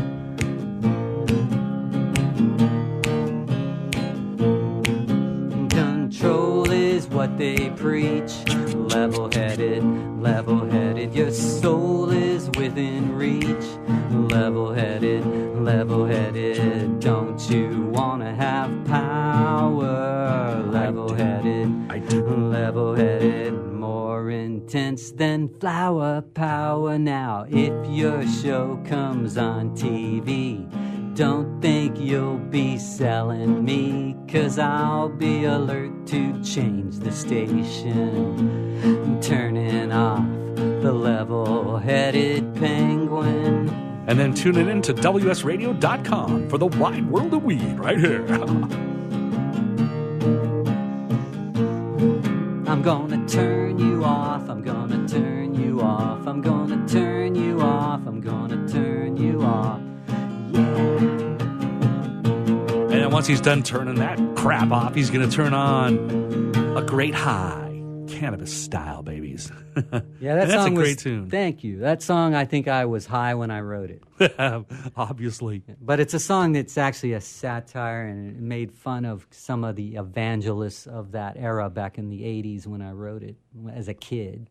Control is what they preach. Level-headed, level-headed. Your soul is within reach. Level-headed, level-headed. Don't you wanna have power? Level-headed, level-headed. More intense than flower power. Now if your show comes on TV, don't think you'll be selling me, 'cause I'll be alert to change the station, turning off the level-headed penguin. And then tune in to WSRadio.com for the wide world of weed right here. I'm gonna turn you off, I'm gonna turn you off, I'm gonna turn you off, I'm gonna turn you off. And then once he's done turning that crap off, he's going to turn on a great high, cannabis style, babies. Yeah, that that's song a great was, tune. Thank you. That song, I think I was high when I wrote it. Obviously. But it's a song that's actually a satire, and it made fun of some of the evangelists of that era back in the 80s when I wrote it as a kid.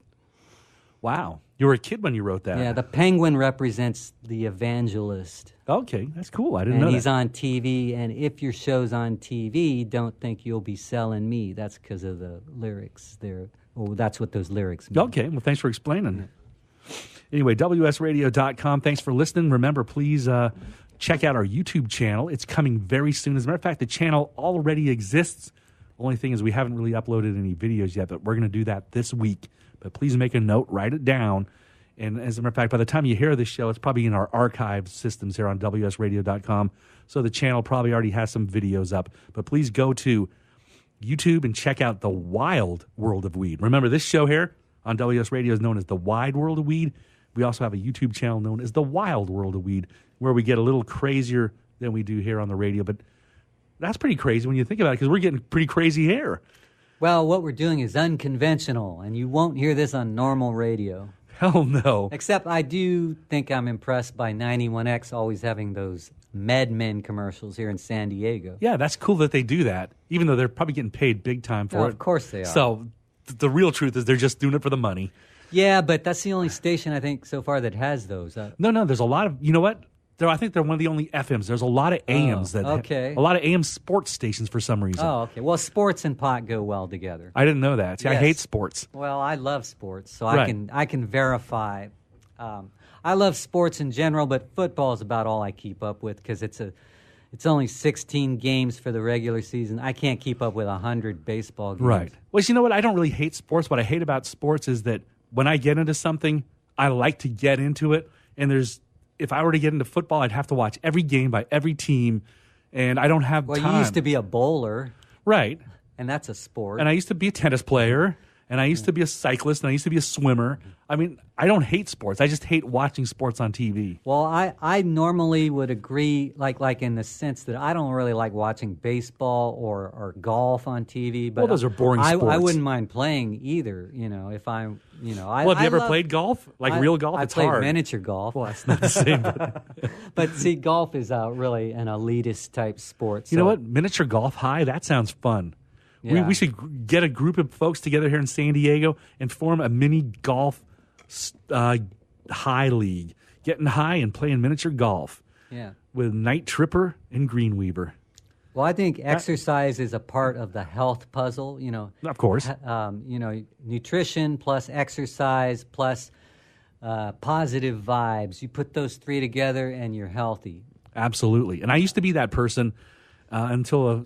Wow. You were a kid when you wrote that. Yeah, the penguin represents the evangelist. Okay, that's cool. I didn't know And that. he's on TV, and if your show's on TV, don't think you'll be selling me. That's because of the lyrics there. Oh, that's what those lyrics mean. Okay, well, thanks for explaining. Anyway, WSRadio.com. Thanks for listening. Remember, please Check out our YouTube channel. It's coming very soon. As a matter of fact, the channel already exists. Only thing is we haven't really uploaded any videos yet, but we're going to do that this week. But please make a note, write it down. And as a matter of fact, by the time you hear this show, it's probably in our archive systems here on WSRadio.com. So the channel probably already has some videos up. But please go to YouTube and check out The Wild World of Weed. Remember, this show here on WS Radio is known as The Wide World of Weed. We also have a YouTube channel known as The Wild World of Weed, where we get a little crazier than we do here on the radio. But that's pretty crazy when you think about it, because we're getting pretty crazy here. Well, what we're doing is unconventional, and you won't hear this on normal radio. Hell no. Except I do think I'm impressed by 91X always having those MedMen commercials here in San Diego. Yeah, that's cool that they do that, even though they're probably getting paid big time for it. Of course they are. So the real truth is they're just doing it for the money. Yeah, but that's the only station I think so far that has those. No, there's a lot of, you know what? I think they're one of the only FMs. There's a lot of AMs a lot of AM sports stations for some reason. Oh, okay. Well, sports and pot go well together. I didn't know that. See, Yes. I hate sports. Well, I love sports, so Right. I can verify. I love sports in general, but football is about all I keep up with because it's only 16 games for the regular season. I can't keep up with 100 baseball games. Right. Well, you know what? I don't really hate sports. What I hate about sports is that when I get into something, I like to get into it. And if I were to get into football, I'd have to watch every game by every team, and I don't have time. Well, you used to be a bowler. Right. And that's a sport. And I used to be a tennis player, and I used to be a cyclist, and I used to be a swimmer. I mean, I don't hate sports. I just hate watching sports on TV. Well, I normally would agree, like in the sense that I don't really like watching baseball or golf on TV. But Well, those are boring sports. I wouldn't mind playing either. If I'm, Well, have you ever played golf? Like real golf? It's played hard. miniature golf. Well, that's not the same. But But see, golf is really an elitist type sport. you know what? Miniature golf high? That sounds fun. Yeah. We should get a group of folks together here in San Diego and form a mini golf high league. Getting high and playing miniature golf. Yeah. With Night Tripper and Greenweaver. Well, I think exercise is a part of the health puzzle. Of course. Nutrition plus exercise plus positive vibes. You put those three together and you're healthy. Absolutely. And I used to be that person until,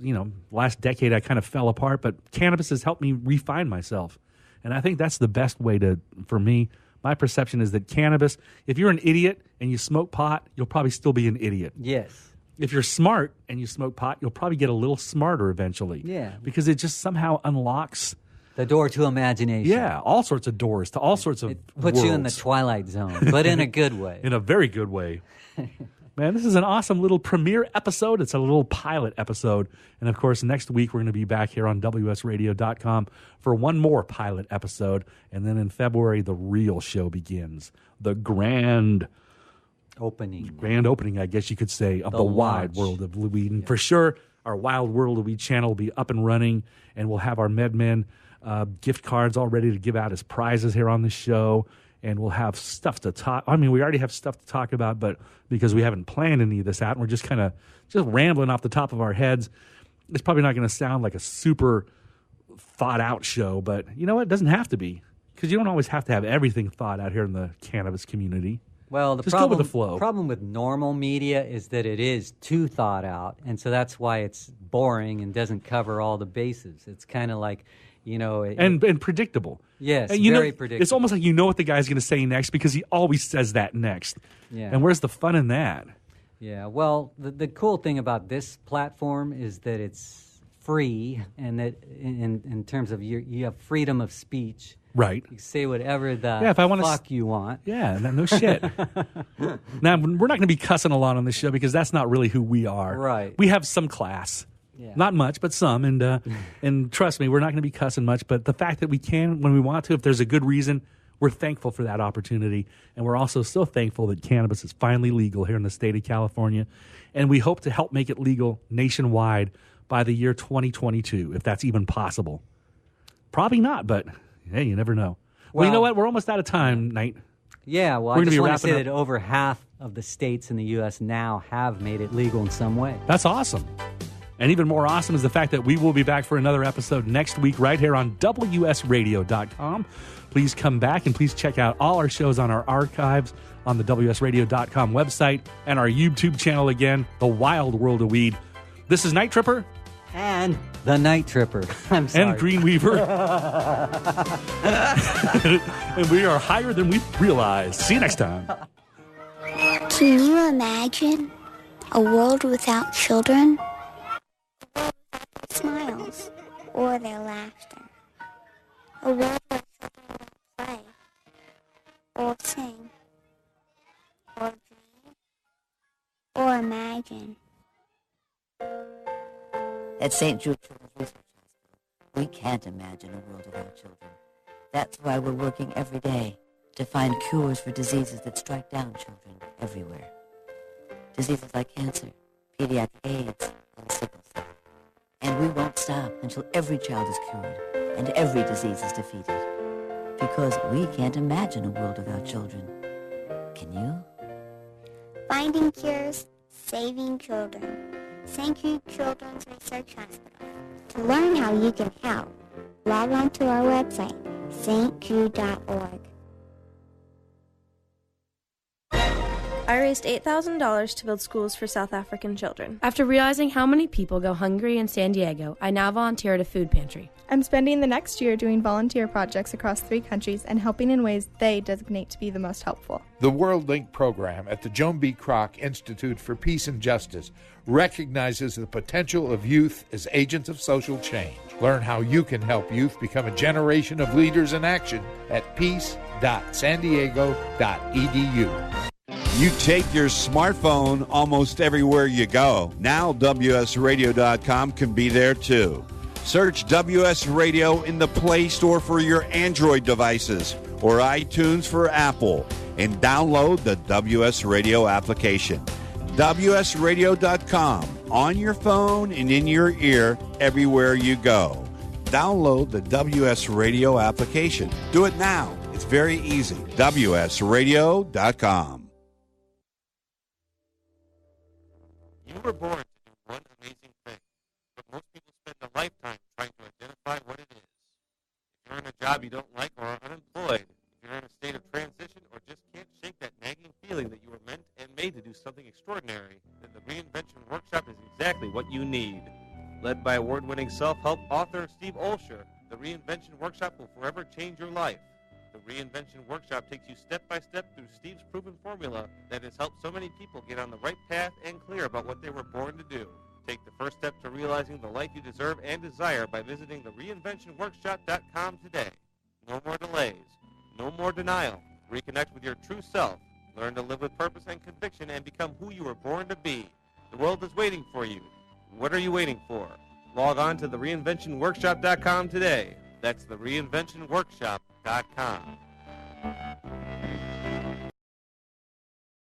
last decade I kind of fell apart. But cannabis has helped me refine myself. And I think that's the best way for me. My perception is that cannabis, if you're an idiot and you smoke pot, you'll probably still be an idiot. Yes. If you're smart and you smoke pot, you'll probably get a little smarter eventually. Yeah. Because it just somehow unlocks the door to imagination. Yeah, all sorts of doors to all sorts of puts you in the worlds. Twilight Zone, but in a good way. In a very good way. Man, this is an awesome little premiere episode. It's a little pilot episode. And, of course, next week we're going to be back here on WSRadio.com for one more pilot episode. And then in February, the real show begins. The grand opening, I guess you could say, of the wide world of weed. And for sure, our Wild World of Weed channel will be up and running, and we'll have our MedMen gift cards all ready to give out as prizes here on the show. And we'll have stuff to talk. I mean, we already have stuff to talk about, but because we haven't planned any of this out, and we're just kind of rambling off the top of our heads, it's probably not going to sound like a super thought out show. But you know what? It doesn't have to be, because you don't always have to have everything thought out here in the cannabis community. Well, Just go with the flow. The problem with normal media is that it is too thought out, and so that's why it's boring and doesn't cover all the bases. It's kind of like, and predictable. Yes, very predictable. It's almost like you know what the guy's going to say next because he always says that next. Yeah. And where's the fun in that? Yeah. Well, the cool thing about this platform is that it's free, and that in terms of you have freedom of speech. Right. You can say whatever the if I wanna fuck you want. Yeah, no shit. Now, we're not going to be cussing a lot on this show because that's not really who we are. Right. We have some class. Yeah. Not much, but some. And trust me, we're not going to be cussing much. But the fact that we can when we want to, if there's a good reason, we're thankful for that opportunity. And we're also so thankful that cannabis is finally legal here in the state of California. And we hope to help make it legal nationwide by the year 2022, if that's even possible. Probably not, but hey, you never know. Well, you know what? We're almost out of time, Knight. Yeah, well, We're I just gonna be want to say wrapping that over half of the states in the U.S. now have made it legal in some way. That's awesome. And even more awesome is the fact that we will be back for another episode next week right here on WSRadio.com Please come back and please check out all our shows on our archives on the WSRadio.com website and our YouTube channel again, The Wild World of Weed. This is Night Tripper. And the Night Tripper. I'm sorry. And Green Weaver. And we are higher than we realized. See you next time. Can you imagine a world without children? Smiles or their laughter. A world where children don't play or sing or dream or imagine. At St. Jude Children's Research Hospital, we can't imagine a world without children. That's why we're working every day to find cures for diseases that strike down children everywhere. Diseases like cancer, pediatric AIDS, and sickle cell. And we won't stop until every child is cured and every disease is defeated. Because we can't imagine a world without children. Can you? Finding cures, saving children. St. Jude Children's Research Hospital. To learn how you can help, log on to our website, stjude.org. I raised $8,000 to build schools for South African children. After realizing how many people go hungry in San Diego, I now volunteer at a food pantry. I'm spending the next year doing volunteer projects across 3 countries and helping in ways they designate to be the most helpful. The WorldLink program at the Joan B. Kroc Institute for Peace and Justice recognizes the potential of youth as agents of social change. Learn how you can help youth become a generation of leaders in action at peace.sandiego.edu. You take your smartphone almost everywhere you go. Now WSRadio.com can be there too. Search WS Radio in the Play Store for your Android devices or iTunes for Apple and download the WS Radio application. WSRadio.com on your phone and in your ear everywhere you go. Download the WS Radio application. Do it now. It's very easy. WSRadio.com. You were born to do one amazing thing, but most people spend a lifetime trying to identify what it is. If you're in a job you don't like or are unemployed, if you're in a state of transition or just can't shake that nagging feeling that you were meant and made to do something extraordinary, then the Reinvention Workshop is exactly what you need. Led by award-winning self-help author Steve Olsher, the Reinvention Workshop will forever change your life. The Reinvention Workshop takes you step by step through Steve's proven formula that has helped so many people get on the right path and clear about what they were born to do. Take the first step to realizing the life you deserve and desire by visiting the reinventionworkshop.com today. No more delays. No more denial. Reconnect with your true self. Learn to live with purpose and conviction and become who you were born to be. The world is waiting for you. What are you waiting for? Log on to the reinventionworkshop.com today. That's the reinventionworkshop.com.